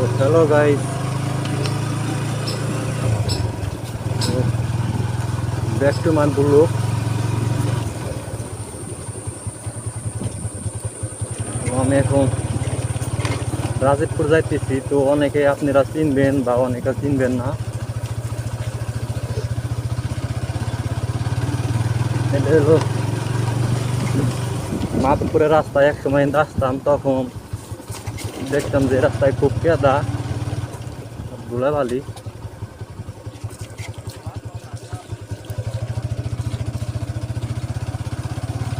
Hello guys, back to my vlog. আমি এখন রাজীবপুর যাইতেছি, তো অনেকে আপনারা চিনবেন বা অনেকে চিনবেন না। এটা হলো মাধবপুরের রাস্তায় এক সময় আসতাম, তখন দেখতাম যে রাস্তায় খুব কেদা ধুলাবালি।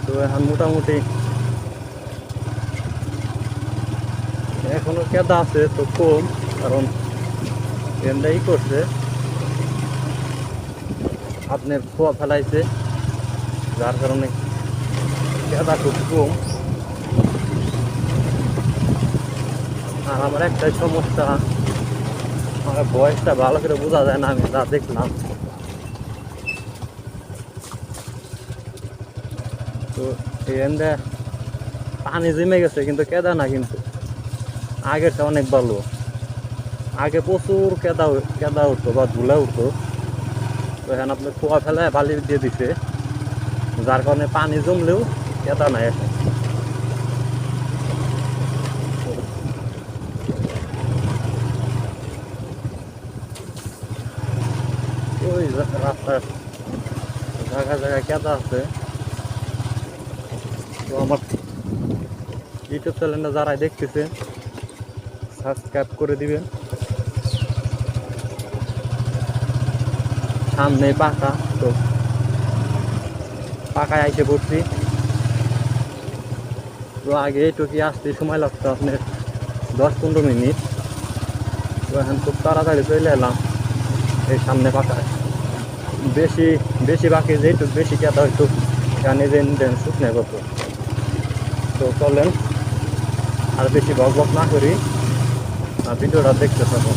তো এখন মোটামুটি এখনো কেদা আছে, তো কম, কারণ ট্রেনটাই করছে আপনার খোয়া ফেলাইছে, যার কারণে কেদা খুব কম। আর আমার একটাই সমস্যা, আমার বয়সটা ভালো করে বোঝা যায় না, আমি যা দেখলাম। তো এখানে পানি জমে গেছে, কিন্তু কেদা না, কিন্তু আগেরটা অনেক ভালো। আগে প্রচুর কেদা উঠতো বা ধুলা উঠতো, তো এখানে আপনার খোয়া ফেলায় বালি দিয়ে দিছে, যার কারণে পানি জমলেও কেদা নাই এখন। ওই রাস্তার জায়গায় জায়গায় কেদা আছে। তো আমার ইউটিউব চ্যানেলটা যারা দেখতেছে সাবস্ক্রাইব করে দিবেন। সামনে পাকা, তো পাকায় আইসে পড়ছি। তো আগে এইটুকি আসতে সময় লাগতো আপনার 10-15 মিনিট, তো এখন খুব তাড়াতাড়ি চলে এলাম এই সামনে পাকায়। বেশি বেশি বাকি যেটুক বেশি কেদা হয়তো এখানে যে শুকনে কত। তো চলেন আর বেশি বক বক না করি, ভিডিওটা দেখতে থাকো।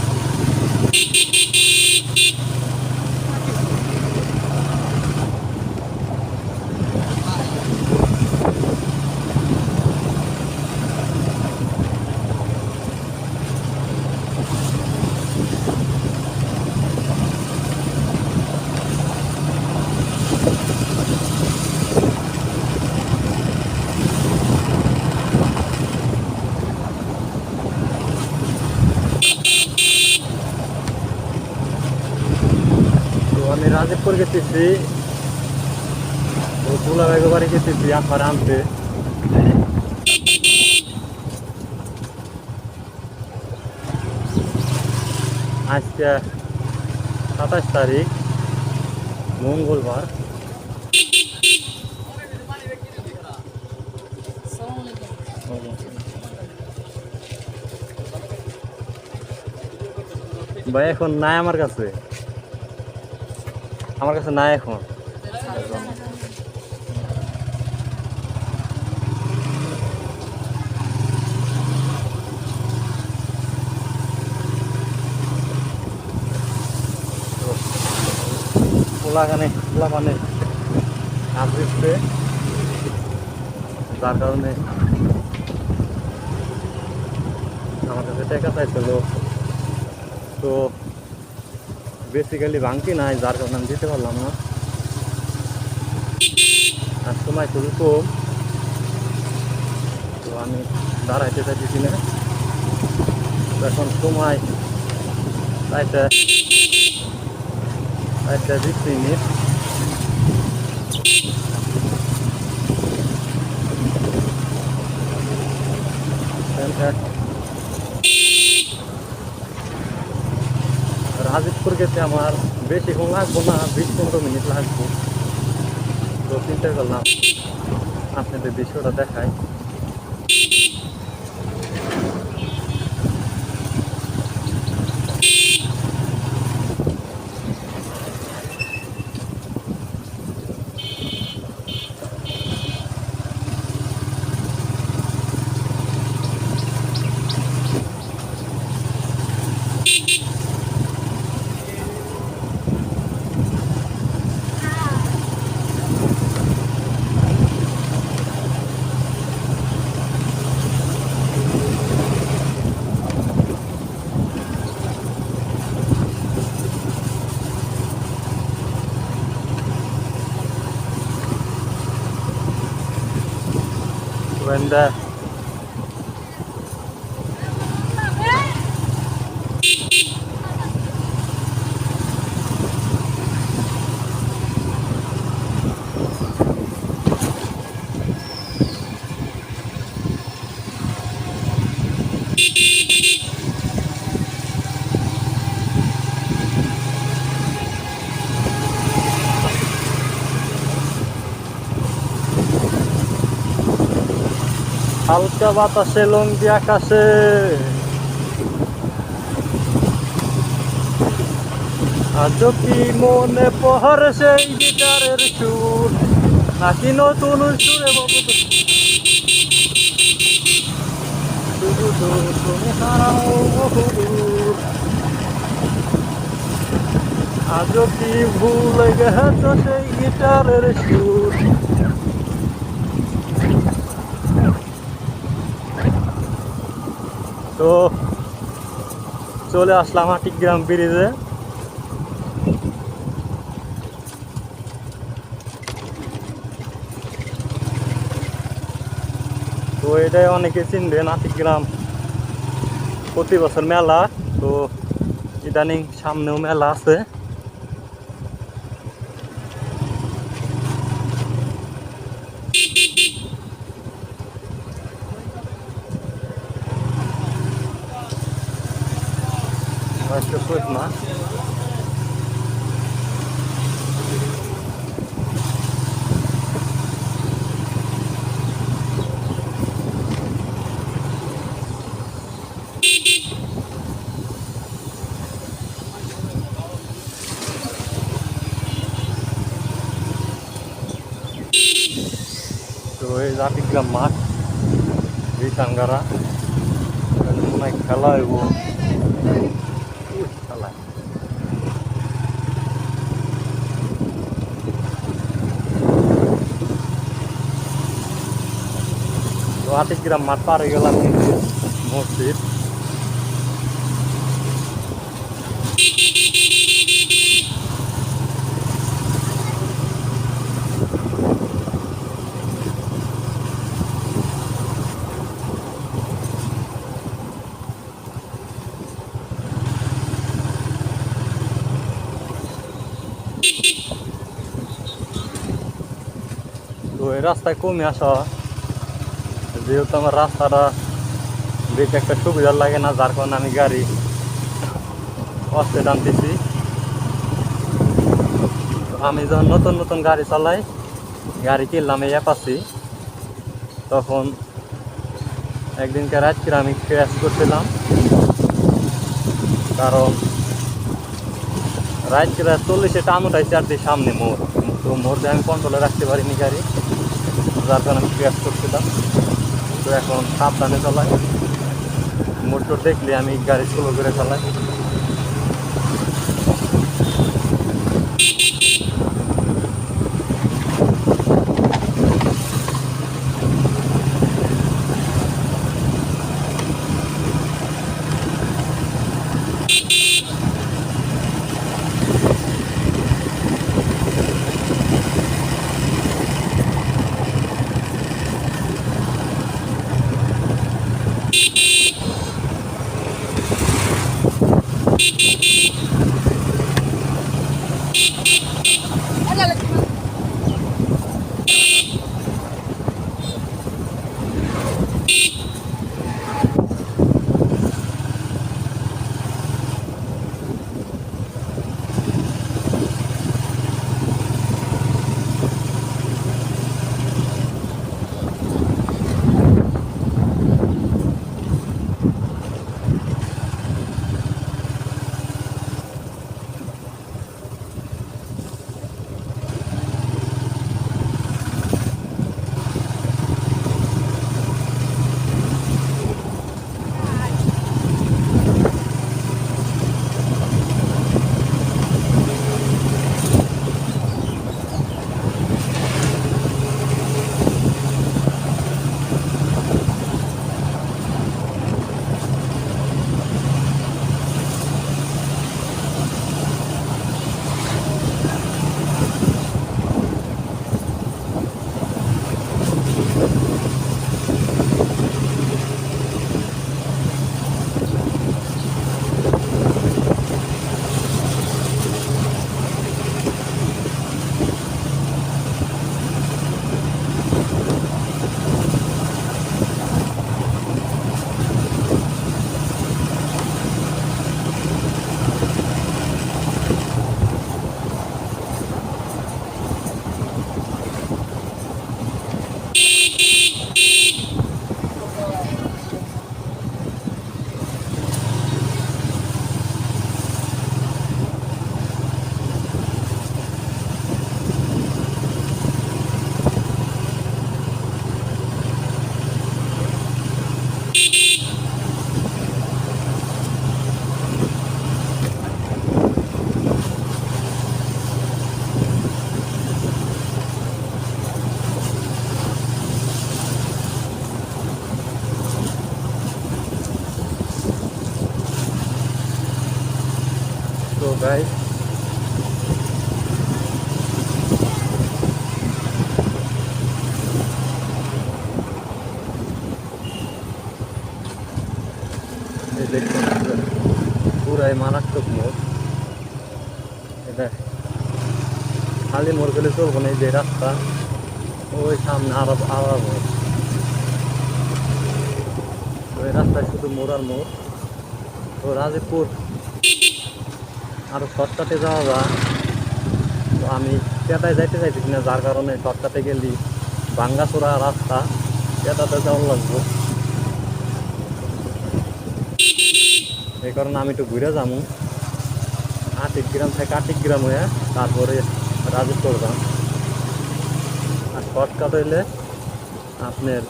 তো আমি রাজীবপুর গেতেছি, তো দুলাভাই বাড়ি গেতেছি আমার আনতে। আজকে 27 তারিখ, মঙ্গলবার। ভাই এখন নাই আমার কাছে, নাই এখন। খোলা মানে কাজ দিচ্ছে, যার কারণে আমার কাছে টাকা চাইছিল। তো বেসিক্যালি ভাঙতি নাই, যার কারণে আমি দিতে পারলাম না। আর সময় খুবই কম, তো আমি দাঁড়াইতে চাইতেছি না। এখন সময় 4:20 রাজীবপুর গেছে আমার বেশিক্ষণ লাগবো না, 20-15 মিনিট লাগবো। তো চিন্তা করলাম আপনাদের দৃশ্যটা দেখাই। Bende হালকা বাতাসে লঙ্গি আকাশে আজও কি মনে পড়ে সেই গিটারের সুর নাকি নতুন সুরে শুধু তো তুমি হারাও বহুদূর আজও কি ভুলে গেছ সেই গিটারের সুর তো চলে আসলাম আটিগ্রাম ব্রিজে। তো এটাই অনেকে চিনবেন, আটিগ্রাম প্রতি বছর মেলা। তো ইদানিং সামনেও মেলা আছে। না তো এই আটিগ্রাম মাঠ বিশাঙ্গারা অনেক খেলা হইব খেলা। তো আটিগ্রাম মাঠ পার হয়ে গেলাম কিন্তু মসজিদ। তো এই রাস্তায় কমে আসা, যেহেতু আমার রাস্তাটা বেশ একটা সুবিধার লাগে না, যার কারণে আমি গাড়ি অস্তে টানতেছি। আমি যখন নতুন নতুন গাড়ি চালাই, গাড়ি কিনলাম এই অ্যাপাচি, তখন একদিনকে রাত্রে আমি ক্র্যাশ করছিলাম। কারণ রাত্রে 40-এ টান উঠাইছে আর দিয়ে সামনে মোড়, তো মোড় দিয়ে আমি কন্ট্রোলে রাখতে পারিনি গাড়ি, যার কারণে আমি ক্র্যাশ করছিলাম। তো এখন সাবধানে চালাই, মোটর দেখলে আমি গাড়ি স্লো করে চালাই। গাইস এই দেখুন পুরাই মারাত্মক মোড়। এটা খালি মোড় গেলে চলবো না, এই যে রাস্তা ওই সামনে আরো মোড়, ওই রাস্তায় শুধু মোড় আর মোড়। তো রাজীবপুর আরো শর্টকাটে যাওয়া যায়, তো আমি পেটায় যাইতে চাইছি কিনা, যার কারণে শর্টকাটে গেলি ভাঙ্গাচোরা রাস্তা, পেটাতে যাওয়া লাগবো। এই কারণে আমি একটু ঘুরে যাবো, আটিগ্রাম থেকে আটিগ্রাম হয়ে তারপরে রাজীবপুর যাম। আর শর্টকাট হইলে আপনার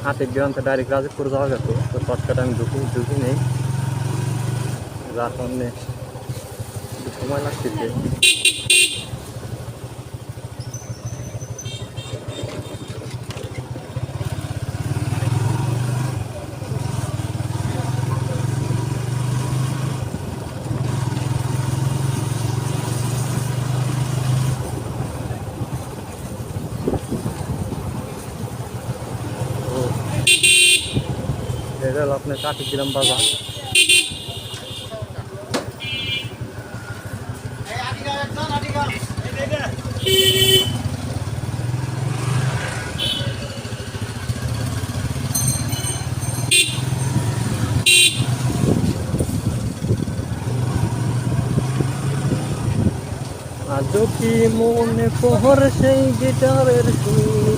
আটিগ্রাম থেকে ডাইরেক্ট রাজীবপুর যাওয়া গেছে, তো শর্টকাটে আমি ঢুকি নেই, যার কারণে একটু সময় লাগতেছে। এটা হলো আপনার কাটিগ্রাম বাজার। আজও কি মনে পহর সেই গিটারের সুর,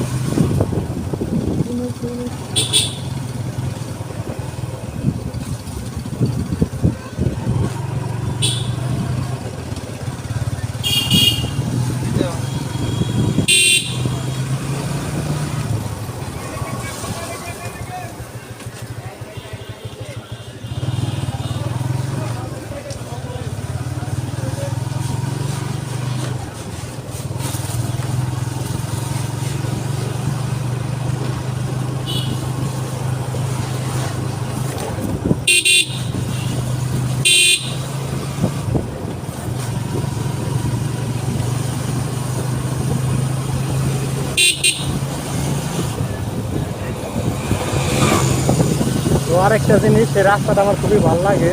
তো আরেকটা জিনিস, এই রাস্তাটা আমার খুবই ভালো লাগে।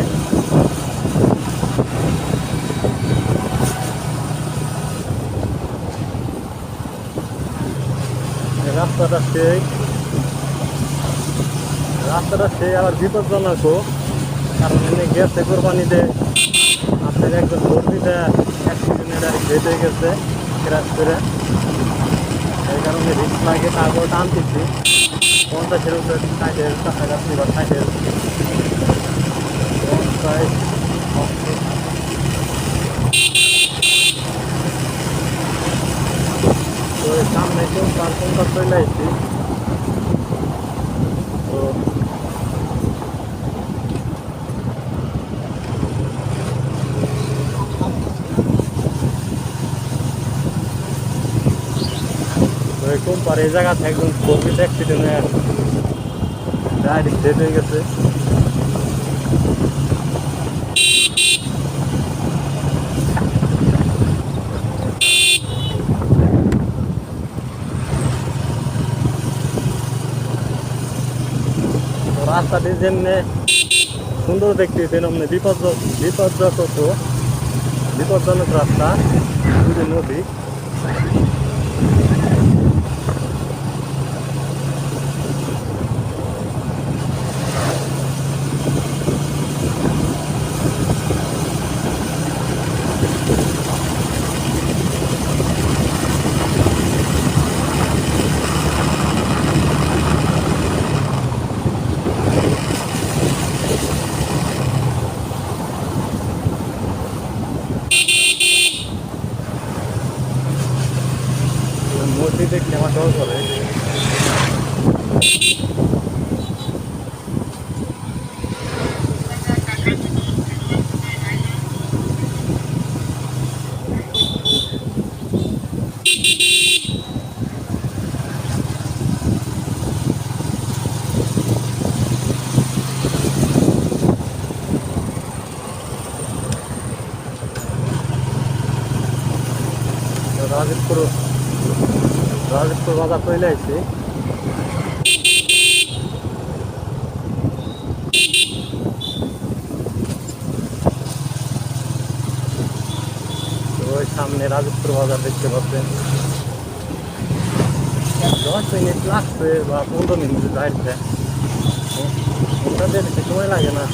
রাস্তাটা সেই আবার বিপজ্জনকও, কারণ এনে গেছে কোরবানিতে আপনার একজন কর্মীটা অ্যাক্সিডেন্টে ডাইরেক্ট বেঁচে গেছে ক্র্যাশ করে, এই কারণে রিস্ক লাগে। তারপর টানতেছি 50-এর উপরে, 60-এর কাছাকাছি বা 60-এর 50। তো সামনে কেউ তার কোনটা চলে আসছি, তো এরকম পরে এই জায়গা থেকে একদম কোভিড অ্যাক্সিডেন্ট হয়ে ডাইরেক্ট ডেথ হয়ে গেছে। রাস্তাটি যেমনি সুন্দর দেখতেছেন, অমনি বিপজ্জনক রাস্তা, নদী। রাজীবপুর বাজার চলে আসছি। তো ওই সামনে রাজীবপুর বাজার দেখতে পাচ্ছেন। 10 মিনিট লাগছে বা 15 মিনিট যাইছে, ওটাতে বেশি সময় লাগে না।